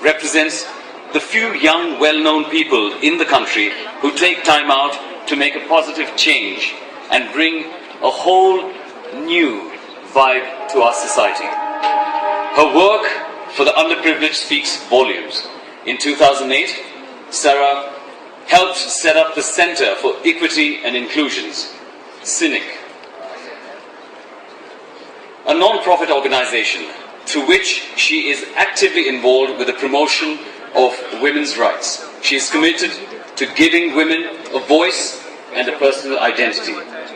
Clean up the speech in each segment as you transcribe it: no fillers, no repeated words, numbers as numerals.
represents the few young, well-known people in the country who take time out to make a positive change and bring a whole new vibe to our society. Her work for the underprivileged speaks volumes. In 2008, Sarah helped set up the Center for Equity and Inclusions, CEQUIN, a non-profit organization through which she is actively involved with the promotion of women's rights. She is committed to giving women a voice and a personal identity.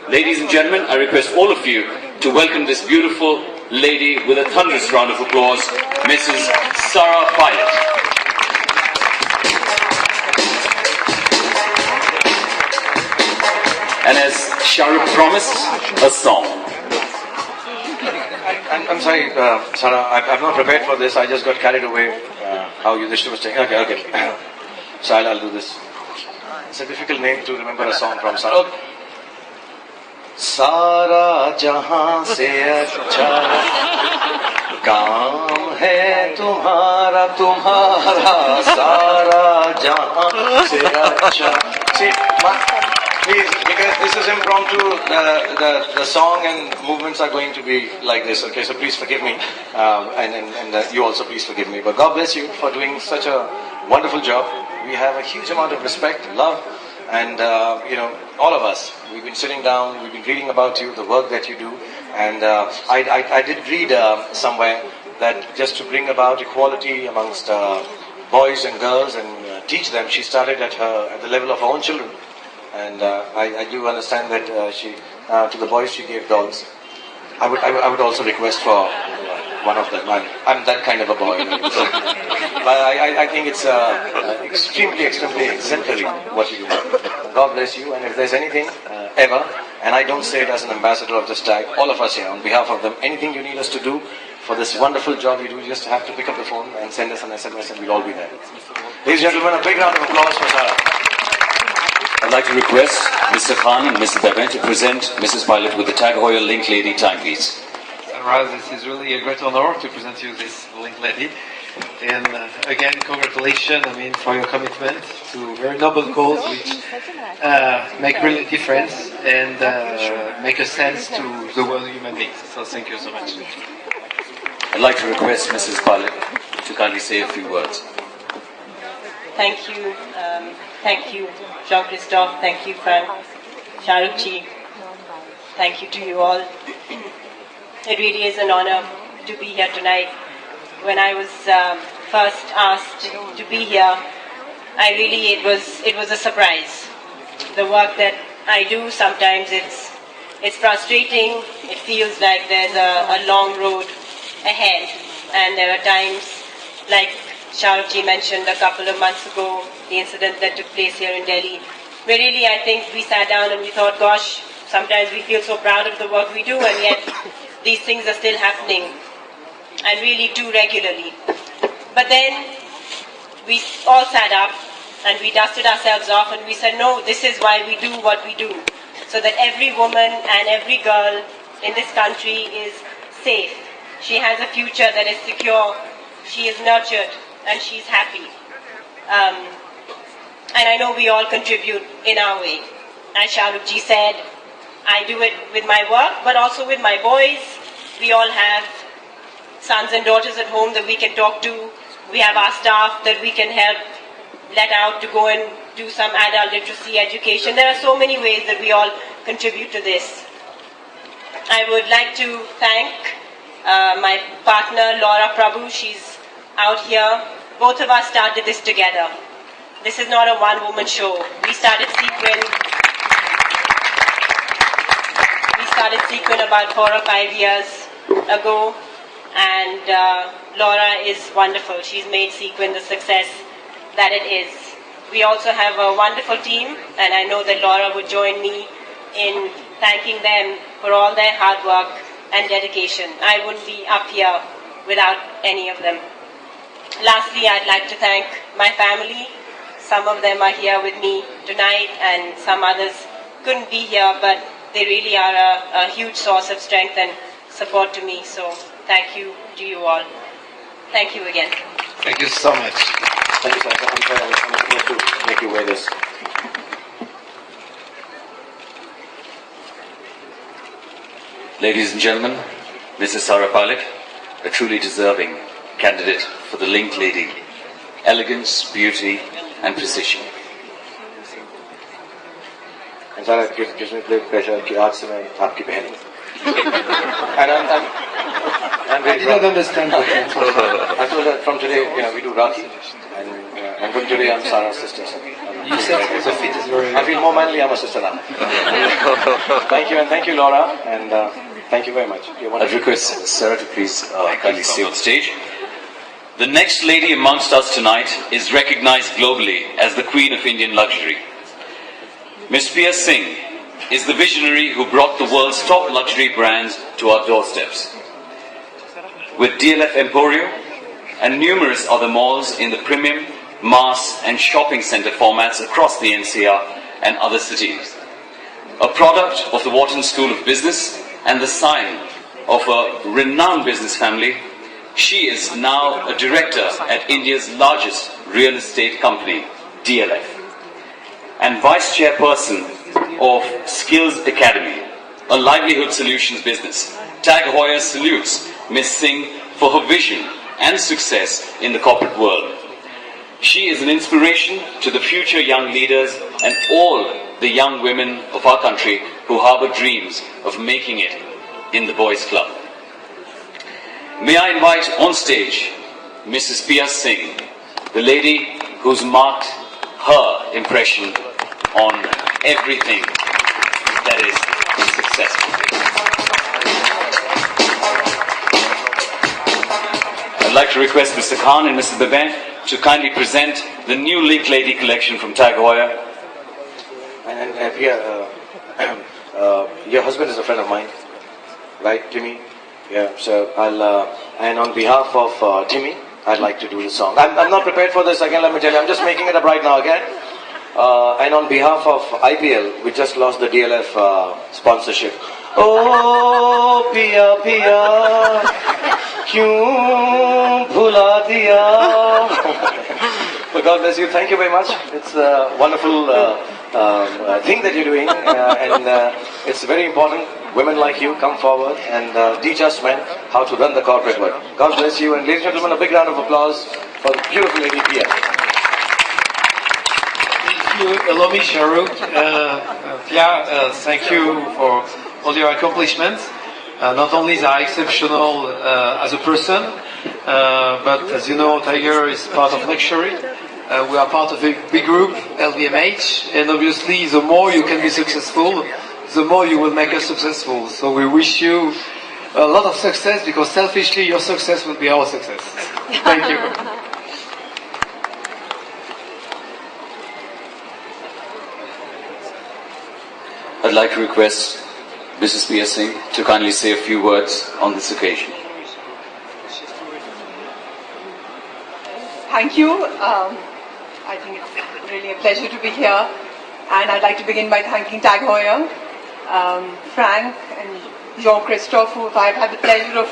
Ladies and gentlemen, I request all of you to welcome this beautiful lady with a thunderous round of applause, Mrs. Sarah Pilot. And as Shahrukh promised, a song. I'm sorry, Sarah, I'm not prepared for this. I just got carried away. How Yudhishthira was saying. Okay. So I'll do this. It's a difficult name to remember a song from Sarah. Okay. सारा जहां से अच्छा काम है तुम्हारा सारा जहां से अच्छा. See, please, because this is impromptu, the song and movements are going to be like this, okay, so please forgive me, and you also please forgive me, but God bless you for doing such a wonderful job. We have a huge amount of respect, love, and all of us, we've been sitting down, we've been reading about you, the work that you do, and I did read somewhere that just to bring about equality amongst boys and girls and teach them, she started at the level of her own children. And I do understand that she, to the boys, she gave dolls. I would also request for one of them. I'm that kind of a boy. But I think it's extremely exemplary what you do. God bless you. And if there's anything ever, and I don't say it as an ambassador of this tag, all of us here, on behalf of them, anything you need us to do for this wonderful job you do, you just have to pick up the phone and send us an SMS, and we'll all be there. Ladies and gentlemen, a big round of applause for Sarah. I'd like to request Mr. Khan and Mr. Beben to present Mrs. Pilot with the Tag Heuer Link Lady timepiece. Raz, this is really a great honor to present you this Link Lady. And again, congratulations, for your commitment to very noble cause which make really difference and make a sense to the world of human beings. So thank you so much. I'd like to request Mrs. Pilot to kindly say a few words. Thank you. Thank you, Jean-Christophe. Thank you, Frank, Shahrukh ji. Thank you to you all. It really is an honor to be here tonight. When I was first asked to be here, it was a surprise. The work that I do, sometimes it's frustrating. It feels like there's a long road ahead, and there are times like Shahrukh ji mentioned a couple of months ago, the incident that took place here in Delhi, where really I think we sat down and we thought, gosh, sometimes we feel so proud of the work we do, and yet these things are still happening, and really too regularly. But then we all sat up and we dusted ourselves off and we said, no, this is why we do what we do, so that every woman and every girl in this country is safe. She has a future that is secure, she is nurtured, and she's happy. And I know we all contribute in our way. As Shahrukh ji said, I do it with my work, but also with my boys. We all have sons and daughters at home that we can talk to. We have our staff that we can help let out to go and do some adult literacy education. There are so many ways that we all contribute to this. I would like to thank my partner, Laura Prabhu. She's out here. Both of us started this together. This is not a one-woman show. We started CEQUIN about 4 or 5 years ago, and Laura is wonderful. She's made CEQUIN the success that it is. We also have a wonderful team, and I know that Laura would join me in thanking them for all their hard work and dedication. I wouldn't be up here without any of them. Lastly, I'd like to thank my family. Some of them are here with me tonight, and some others couldn't be here, but they really are a huge source of strength and support to me. So thank you to you all. Thank you again. Thank you so much. Thank you, sir. I'm sorry, I'm going to make you wear this. Ladies and gentlemen, Mrs. Sarah Palik, a truly deserving candidate for the Link Lady. Elegance, beauty and precision. And sir, it gives me great pleasure कि आज से मैं आपकी बहन हूँ. And I'm I very did not proud. understand what you told me. I told that from today, we do Rakhi, and from today I'm Sarah's sister. So You said the fit is very... I feel more manly. I'm a sister now. Thank you, and thank you, Laura, and thank you very much. You're I'd wonderful. request Sarah to please kindly stay on stage. The next lady amongst us tonight is recognized globally as the Queen of Indian luxury. Ms. Pia Singh is the visionary who brought the world's top luxury brands to our doorsteps. With DLF Emporio and numerous other malls in the premium, mass and shopping center formats across the NCR and other cities. A product of the Wharton School of Business and the sign of a renowned business family, she is now a director at India's largest real estate company, DLF, and vice chairperson of Skills Academy, a livelihood solutions business. Tag Heuer salutes Ms. Singh for her vision and success in the corporate world. She is an inspiration to the future young leaders and all the young women of our country who harbor dreams of making it in the Boys Club. May I invite on stage Mrs. Pia Singh, the lady who's marked her impression on everything that is successful. I'd like to request Mr. Khan and Mr. Beben to kindly present the new Link Lady collection from Tag Heuer. And Pia, your husband is a friend of mine, right, Timmy? Yeah, so and on behalf of Timmy, I'd like to do the song. I'm not prepared for this again, let me tell you. I'm just making it up right now again. And on behalf of IPL, we just lost the DLF sponsorship. Oh, Pia, Pia, kyun bhula diya? But God bless you. Thank you very much. It's a wonderful thing that you're doing, and it's very important. Women like you come forward and teach us men how to run the corporate world. God bless you, and ladies and gentlemen, a big round of applause for the beautiful lady Pia. If you allow me, Shahrukh, Pia, thank you for all your accomplishments. Not only is I exceptional as a person, but as you know, Tiger is part of luxury. We are part of a big group, LVMH, and obviously the more you can be successful, the more you will make us successful. So we wish you a lot of success, because selfishly your success will be our success. Thank you. I'd like to request Mrs. Pia Singh to kindly say a few words on this occasion. Thank you. I think it's really a pleasure to be here, and I'd like to begin by thanking Tag Heuer, Frank and Jean-Christophe, who I've had the pleasure of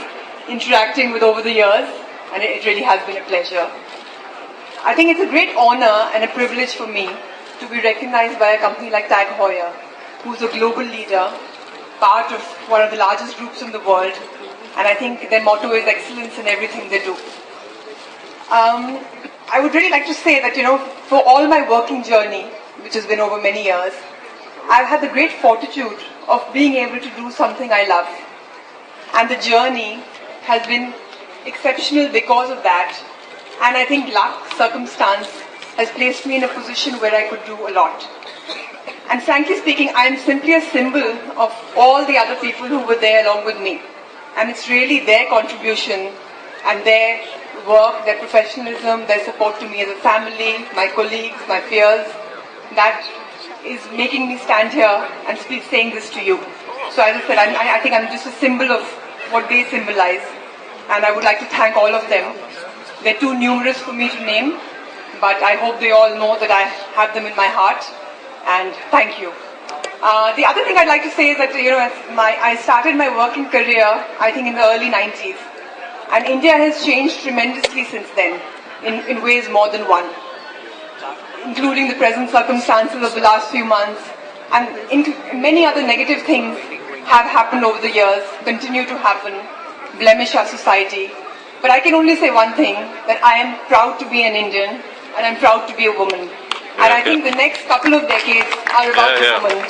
interacting with over the years, and it really has been a pleasure. I think it's a great honor and a privilege for me to be recognized by a company like Tag Heuer, who's a global leader, part of one of the largest groups in the world, and I think their motto is excellence in everything they do. I would really like to say that, for all my working journey, which has been over many years, I've had the great fortitude of being able to do something I love. And the journey has been exceptional because of that. And I think luck, circumstance, has placed me in a position where I could do a lot. And frankly speaking, I am simply a symbol of all the other people who were there along with me. And it's really their contribution and their work, their professionalism, their support to me as a family, my colleagues, my peers, that is making me stand here and saying this to you. So as I said, I think I'm just a symbol of what they symbolize, and I would like to thank all of them. They're too numerous for me to name, but I hope they all know that I have them in my heart, and thank you. The other thing I'd like to say is that, I started my working career, I think in the early 90s, and India has changed tremendously since then. in ways more than one, including the present circumstances of the last few months, and many other negative things have happened over the years, continue to happen, blemish our society. But I can only say one thing, that I am proud to be an Indian, and I'm proud to be a woman. And I think the next couple of decades are about the woman.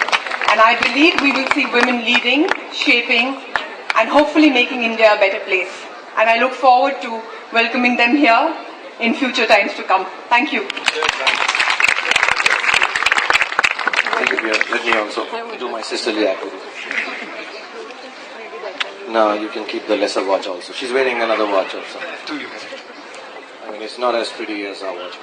And I believe we will see women leading, shaping, and hopefully making India a better place. And I look forward to welcoming them here in future times to come. Thank you. Thank you, Priya. Let me also do my sisterly act. No, you can keep the lesser watch also. She's wearing another watch also. I mean, it's not as pretty as our watch.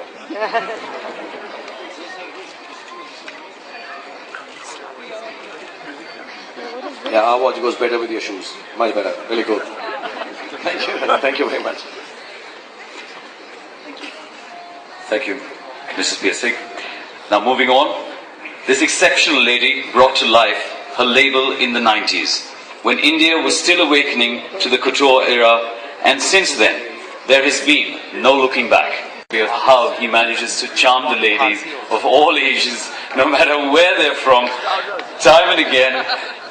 Yeah, our watch goes better with your shoes. Much better. Really good. Thank you. Thank you very much. Thank you, Mrs. Piasik. Now moving on, this exceptional lady brought to life her label in the 90s, when India was still awakening to the couture era, and since then, there has been no looking back. How he manages to charm the ladies of all ages, no matter where they're from, time and again,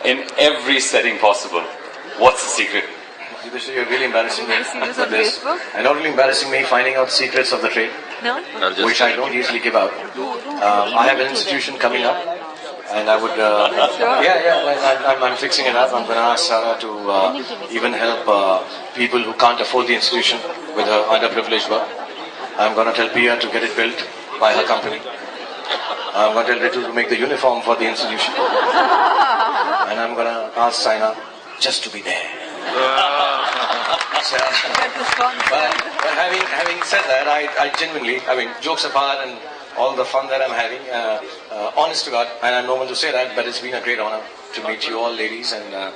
in every setting possible. What's the secret? You're really embarrassing me. And not only embarrassing me, finding out secrets of the trade, which I don't usually give out. I have an institution coming up, and I would, I'm fixing it up. I'm going to ask Sarah to even help people who can't afford the institution with her underprivileged work. I'm going to tell Pia to get it built by her company. I'm going to tell Ritu to make the uniform for the institution. And I'm going to ask Saina just to be there. But having said that, I genuinely, jokes apart and all the fun that I'm having, honest to God, and I'm no one to say that, but it's been a great honor to meet you all ladies, and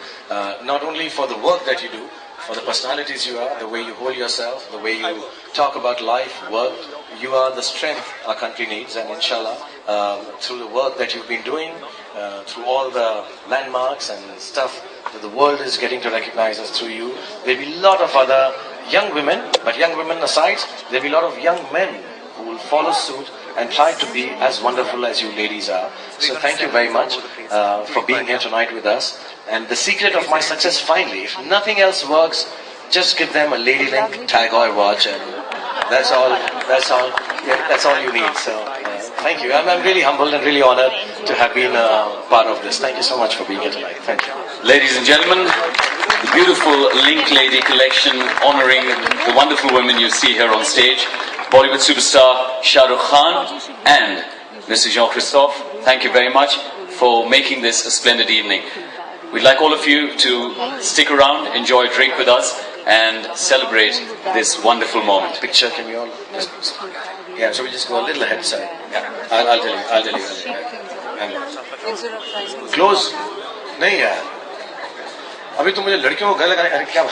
not only for the work that you do, for the personalities you are, the way you hold yourself, the way you talk about life, work. You are the strength our country needs, and inshallah, through the work that you've been doing, through all the landmarks and stuff that the world is getting to recognize us through you, there'll be a lot of other young women, but young women aside, there'll be a lot of young men who will follow suit and try to be as wonderful as you ladies are. So thank you very much for being here tonight with us. And the secret of my success, finally, if nothing else works, just give them a Ladylink Tag Heuer watch, and that's all you need. So thank you. I'm really humbled and really honored to have been part of this. Thank you so much for being here tonight. Thank you. Ladies and gentlemen, the beautiful Link Lady collection honoring the wonderful women you see here on stage. Bollywood superstar Shah Rukh Khan and Mr. Jean-Christophe, thank you very much for making this a splendid evening. We'd like all of you to stick around, enjoy a drink with us, and celebrate this wonderful moment. Picture, can we all just... Yeah, so we just go a little ahead, sorry. Yeah, I'll tell you. Close? नहीं यार. अभी तुम मुझे लड़कियों को गले लगाने, अरे क्या?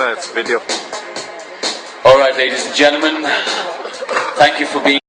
No, it's video. All right, ladies and gentlemen, thank you for being